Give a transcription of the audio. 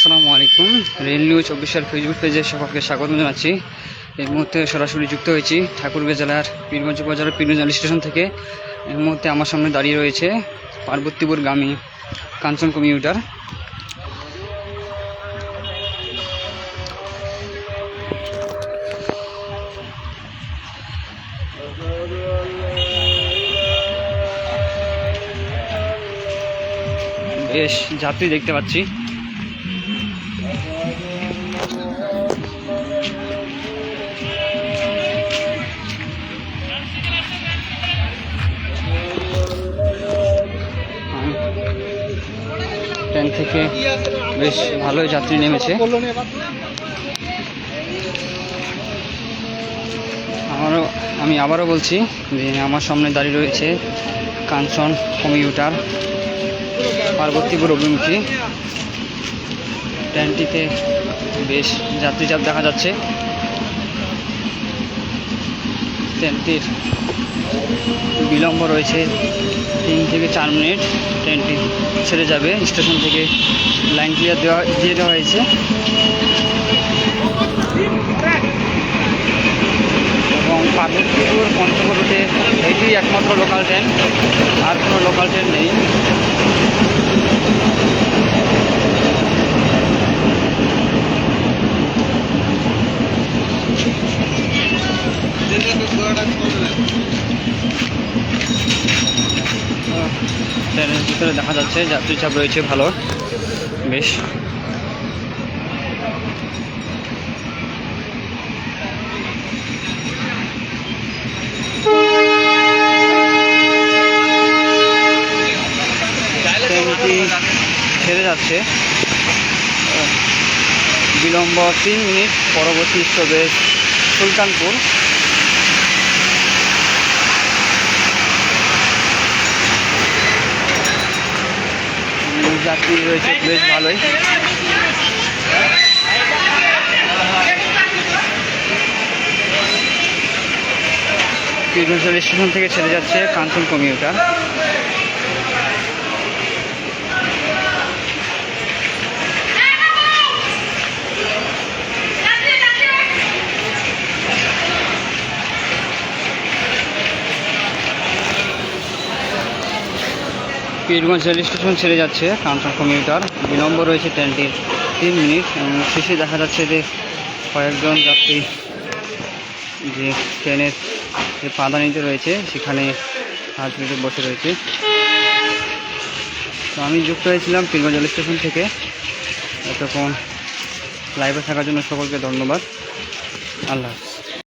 আসসালামু আলাইকুম। Rail news official Facebook পেজে সকলকে স্বাগত জানাচ্ছি। এই মুহূর্তে সরাসরি যুক্ত হয়েছি ঠাকুরগাঁ জেলার পীরগঞ্জ উপজেলার পীরগঞ্জ রেল স্টেশন থেকে। এই মুহূর্তে আমার সামনে দাঁড়িয়ে রয়েছে পার্বতীপুরগামী কাঞ্চন কমিউটার। বেশ যাত্রী দেখতে পাচ্ছি। ট্রেন থেকে বেশ ভালোই যাত্রী নেমেছে। আমি আবারও বলছি যে আমার সামনে দাঁড়িয়ে রয়েছে কাঞ্চন কমিউটার পার্বতীপুর অভিমুখী। ট্রেনটিতে বেশ যাত্রীচাপ দেখা যাচ্ছে। ট্রেনটির বিলম্ব রয়েছে 3 থেকে 4 মিনিট। ট্রেনটি ছেড়ে যাবে। স্টেশন থেকে লাইন ক্লিয়ার দিয়ে দেওয়া হয়েছে। এবং পার্বতীপুর পঞ্চগড় রুটে এটি একমাত্র লোকাল ট্রেন, আর কোনো লোকাল ট্রেন নেই। ট্রেনের ভিতরে দেখা যাচ্ছে যাত্রী চাপ রয়েছে ভালো। বেশ ট্রেনটি ছেড়ে যাচ্ছে। বিলম্ব 3 মিনিট। পরবর্তী স্টপেজ সুলতানপুর। যাত্রী রয়েছে বেশ ভালোই। পীরগঞ্জ রেল স্টেশন থেকে ছেড়ে যাচ্ছে কাঞ্চন কমিউটার। পীরগঞ্জ রেল স্টেশন ছেড়ে যাচ্ছে কাঞ্চন কমিউটার। বিলম্ব রয়েছে ট্রেনটির 3 মিনিট। এবং শেষে দেখা যাচ্ছে যে কয়েকজন যাত্রী যে ট্রেনের যে পাদানিতে রয়েছে সেখানে হাত পেতে বসে রয়েছে। তো আমি যুক্ত হয়েছিলাম পীরগঞ্জ রেল স্টেশন থেকে। এতক্ষণ লাইভে থাকার জন্য সকলকে ধন্যবাদ। আল্লাহ হাফেজ।